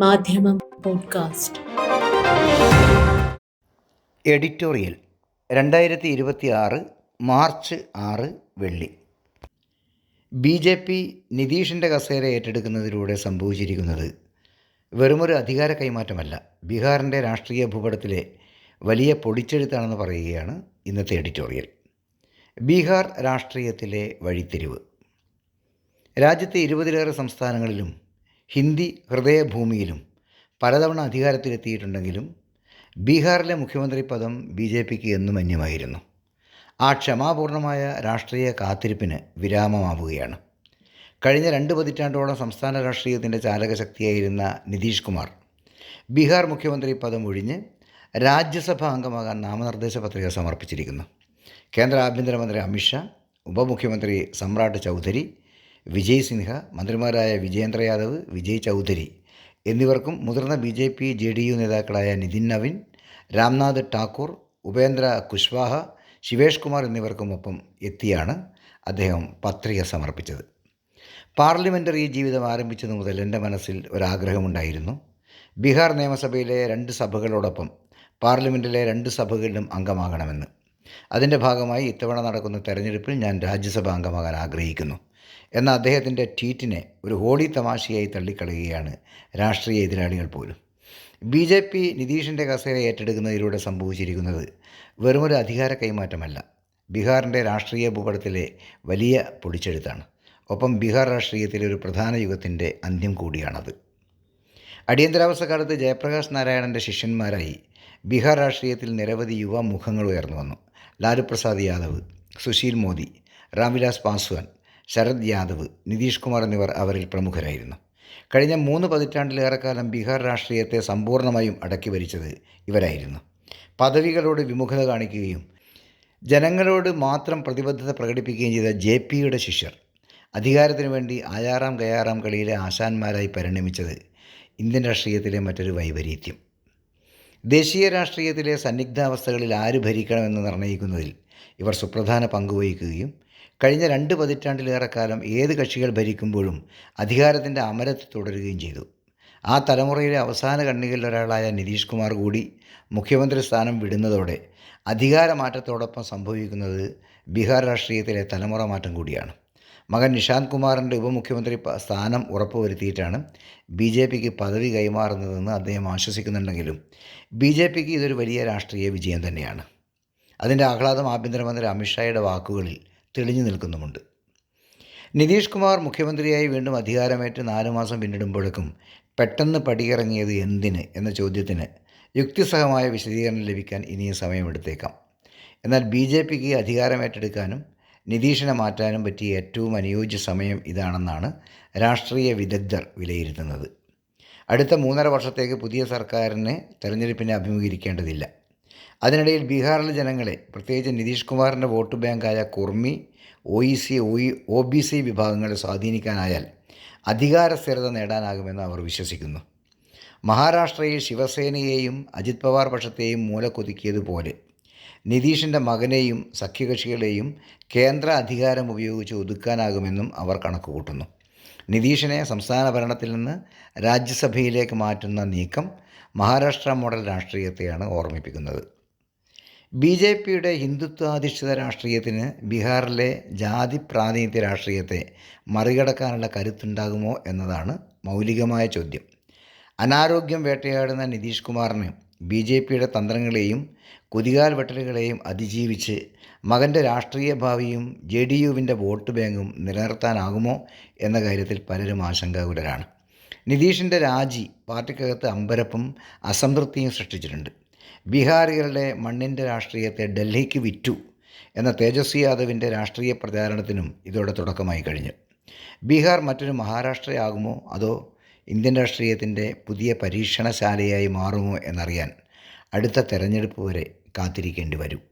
മാധ്യമം podcast. Editorial 2026 March 6 വെള്ളി. BJP നിതീഷിൻ്റെ കസേര ഏറ്റെടുക്കുന്നതിലൂടെ സംഭവിച്ചിരിക്കുന്നത് വെറുമൊരു അധികാര കൈമാറ്റമല്ല, ബീഹാറിൻ്റെ രാഷ്ട്രീയ ഭൂപടത്തിലെ വലിയ പൊടിച്ചെഴുത്താണെന്ന് പറയുകയാണ് ഇന്നത്തെ എഡിറ്റോറിയൽ. ബീഹാർ രാഷ്ട്രീയത്തിലെ വഴിത്തിരിവ്. രാജ്യത്തെ 20-ലേറെ സംസ്ഥാനങ്ങളിലും ഹിന്ദി ഹൃദയഭൂമിയിലും പലതവണ അധികാരത്തിലെത്തിയിട്ടുണ്ടെങ്കിലും ബീഹാറിലെ മുഖ്യമന്ത്രി പദം BJPക്ക് എന്നും അന്യമായിരുന്നു. ആ ക്ഷമാപൂർണമായ രാഷ്ട്രീയ കാത്തിരിപ്പിന് വിരാമമാവുകയാണ്. കഴിഞ്ഞ 2 പതിറ്റാണ്ടോളം സംസ്ഥാന രാഷ്ട്രീയത്തിൻ്റെ ചാലകശക്തിയായിരുന്ന നിതീഷ് കുമാർ ബീഹാർ മുഖ്യമന്ത്രി പദം ഒഴിഞ്ഞ് രാജ്യസഭാ അംഗമാകാൻ നാമനിർദ്ദേശ പത്രിക സമർപ്പിച്ചിരിക്കുന്നു. കേന്ദ്ര ആഭ്യന്തരമന്ത്രി അമിത്ഷാ, ഉപമുഖ്യമന്ത്രി സമ്രാട്ട് ചൗധരി, വിജയ് സിൻഹ, മന്ത്രിമാരായ വിജേന്ദ്ര യാദവ്, വിജയ് ചൗധരി എന്നിവർക്കും മുതിർന്ന BJP JDU നേതാക്കളായ നിതിൻ നവീൻ, രാംനാഥ് ഠാക്കൂർ, ഉപേന്ദ്ര കുശ്വാഹ, ശിവേഷ് കുമാർ എന്നിവർക്കുമൊപ്പം എത്തിയാണ് അദ്ദേഹം പത്രിക സമർപ്പിച്ചത്. പാർലമെൻ്ററി ജീവിതം ആരംഭിച്ചതു മുതൽ എൻ്റെ മനസ്സിൽ ഒരാഗ്രഹമുണ്ടായിരുന്നു. ബീഹാർ നിയമസഭയിലെ 2 സഭകളോടൊപ്പം പാർലമെൻറ്റിലെ 2 സഭകളിലും അംഗമാകണമെന്ന്. അതിൻ്റെ ഭാഗമായി ഇത്തവണ നടക്കുന്ന തെരഞ്ഞെടുപ്പിൽ ഞാൻ രാജ്യസഭ അംഗമാകാൻ ആഗ്രഹിക്കുന്നു എന്ന അദ്ദേഹത്തിൻ്റെ ട്വീറ്റിനെ ഒരു ഹോളി തമാശയായി തള്ളിക്കളയുകയാണ് രാഷ്ട്രീയ എതിരാളികൾ പോലും. BJP നിതീഷിൻ്റെ കസേര ഏറ്റെടുക്കുന്നതിലൂടെ സംഭവിച്ചിരിക്കുന്നത് വെറുമൊരു അധികാര കൈമാറ്റമല്ല, ബീഹാറിൻ്റെ രാഷ്ട്രീയ ഭൂപടത്തിലെ വലിയ പൊടിച്ചെഴുത്താണ്. ഒപ്പം ബീഹാർ രാഷ്ട്രീയത്തിലെ ഒരു പ്രധാന യുഗത്തിൻ്റെ അന്ത്യം കൂടിയാണത്. അടിയന്തരാവസ്ഥ കാലത്ത് ജയപ്രകാശ് നാരായണൻ്റെ ശിഷ്യന്മാരായി ബീഹാർ രാഷ്ട്രീയത്തിൽ നിരവധി യുവ മുഖങ്ങൾ ഉയർന്നു വന്നു. ലാലു പ്രസാദ് യാദവ്, സുശീൽ മോദി, രാംവിലാസ് പാസ്വാൻ, ശരദ് യാദവ്, നിതീഷ് കുമാർ എന്നിവർ അവരിൽ പ്രമുഖരായിരുന്നു. കഴിഞ്ഞ 3 പതിറ്റാണ്ടിലേറെക്കാലം ബീഹാർ രാഷ്ട്രീയത്തെ സമ്പൂർണ്ണമായും അടക്കി ഭരിച്ചത് ഇവരായിരുന്നു. പദവികളോട് വിമുഖത കാണിക്കുകയും ജനങ്ങളോട് മാത്രം പ്രതിബദ്ധത പ്രകടിപ്പിക്കുകയും ചെയ്ത JPയുടെ ശിഷ്യർ അധികാരത്തിനു വേണ്ടി ആയാറാം ഗയാറാം കളിയിലെ ആശാന്മാരായി പരിണമിച്ചത് ഇന്ത്യൻ രാഷ്ട്രീയത്തിലെ മറ്റൊരു വൈപരീത്യം. ദേശീയ രാഷ്ട്രീയത്തിലെ സന്നിഗ്ധാവസ്ഥകളിൽ ആര് ഭരിക്കണമെന്ന് നിർണ്ണയിക്കുന്നതിൽ ഇവർ സുപ്രധാന പങ്കുവഹിക്കുകയും കഴിഞ്ഞ 2 പതിറ്റാണ്ടിലേറെക്കാലം ഏത് കക്ഷികൾ ഭരിക്കുമ്പോഴും അധികാരത്തിൻ്റെ അമരത്ത് തുടരുകയും ചെയ്തു. ആ തലമുറയിലെ അവസാന കണ്ണികളിലൊരാളായ നിതീഷ് കുമാർ കൂടി മുഖ്യമന്ത്രി സ്ഥാനം വിടുന്നതോടെ അധികാരമാറ്റത്തോടൊപ്പം സംഭവിക്കുന്നത് ബീഹാർ രാഷ്ട്രീയത്തിലെ തലമുറ മാറ്റം കൂടിയാണ്. മകൻ നിഷാന്ത് കുമാറിൻ്റെ ഉപമുഖ്യമന്ത്രി സ്ഥാനം ഉറപ്പുവരുത്തിയിട്ടാണ് BJPക്ക് പദവി കൈമാറുന്നതെന്ന് അദ്ദേഹം ആശ്വസിക്കുന്നുണ്ടെങ്കിലും BJPക്ക് ഇതൊരു വലിയ രാഷ്ട്രീയ വിജയം തന്നെയാണ്. അതിൻ്റെ ആഹ്ലാദം ആഭ്യന്തരമന്ത്രി അമിത്ഷായുടെ വാക്കുകളിൽ തെളിഞ്ഞു നിൽക്കുന്നുമുണ്ട്. നിതീഷ് കുമാർ മുഖ്യമന്ത്രിയായി വീണ്ടും അധികാരമേറ്റ് 4 മാസം പിന്നിടുമ്പോഴേക്കും പെട്ടെന്ന് പടിയിറങ്ങിയത് എന്തിന് എന്ന ചോദ്യത്തിന് യുക്തിസഹമായ വിശദീകരണം ലഭിക്കാൻ ഇനിയും സമയമെടുത്തേക്കാം. എന്നാൽ BJPക്ക് അധികാരമേറ്റെടുക്കാനും നിതീഷിനെ മാറ്റാനും പറ്റിയ ഏറ്റവും അനുയോജ്യ സമയം ഇതാണെന്നാണ് രാഷ്ട്രീയ വിദഗ്ധർ വിലയിരുത്തുന്നത്. അടുത്ത 3.5 വർഷത്തേക്ക് പുതിയ സർക്കാരിന് തെരഞ്ഞെടുപ്പിനെ അഭിമുഖീകരിക്കേണ്ടതില്ല. അതിനിടയിൽ ബീഹാറിലെ ജനങ്ങളെ, പ്രത്യേകിച്ച് നിതീഷ് കുമാറിൻ്റെ വോട്ട് ബാങ്കായ കുർമി, OBC വിഭാഗങ്ങളെ സ്വാധീനിക്കാനായാൽ അധികാര സ്ഥിരത നേടാനാകുമെന്ന് അവർ വിശ്വസിക്കുന്നു. മഹാരാഷ്ട്രയിൽ ശിവസേനയെയും അജിത് പവാർ പക്ഷത്തെയും മൂലക്കൊതുക്കിയതുപോലെ നിതീഷിൻ്റെ മകനെയും സഖ്യകക്ഷികളെയും കേന്ദ്ര അധികാരം ഉപയോഗിച്ച് ഒതുക്കാനാകുമെന്നും അവർ കണക്കുകൂട്ടുന്നു. നിതീഷിനെ സംസ്ഥാന ഭരണത്തിൽ നിന്ന് രാജ്യസഭയിലേക്ക് മാറ്റുന്ന നീക്കം മഹാരാഷ്ട്ര മോഡൽ രാഷ്ട്രീയത്തെയാണ് ഓർമ്മിപ്പിക്കുന്നത്. BJPയുടെ ഹിന്ദുത്വാധിഷ്ഠിത രാഷ്ട്രീയത്തിന് ബീഹാറിലെ ജാതി പ്രാതിനിധ്യ രാഷ്ട്രീയത്തെ മറികടക്കാനുള്ള കരുത്തുണ്ടാകുമോ എന്നതാണ് മൗലികമായ ചോദ്യം. അനാരോഗ്യം വേട്ടയാടുന്ന നിതീഷ് കുമാറിന് BJPയുടെ തന്ത്രങ്ങളെയും കുതികാൽ വെട്ടലുകളെയും അതിജീവിച്ച് മകൻ്റെ രാഷ്ട്രീയ ഭാവിയും JDUവിൻ്റെ വോട്ട് ബാങ്കും നിലനിർത്താനാകുമോ എന്ന കാര്യത്തിൽ പലരും ആശങ്കാകുലരാണ്. നിതീഷിൻ്റെ രാജി പാർട്ടിക്കകത്ത് അമ്പരപ്പും അസംതൃപ്തിയും സൃഷ്ടിച്ചിട്ടുണ്ട്. ബീഹാറികളുടെ മണ്ണിൻ്റെ രാഷ്ട്രീയത്തെ ഡൽഹിക്ക് വിറ്റു എന്ന തേജസ്വി യാദവിൻ്റെ രാഷ്ട്രീയ പ്രചാരണത്തിനും ഇതോടെ തുടക്കമായി കഴിഞ്ഞു. ബീഹാർ മറ്റൊരു മഹാരാഷ്ട്രയാകുമോ അതോ ഇന്ത്യൻ രാഷ്ട്രീയത്തിൻ്റെ പുതിയ പരീക്ഷണശാലയായി മാറുമോ എന്നറിയാൻ അടുത്ത തെരഞ്ഞെടുപ്പ് വരെ കാത്തിരിക്കേണ്ടി വരും.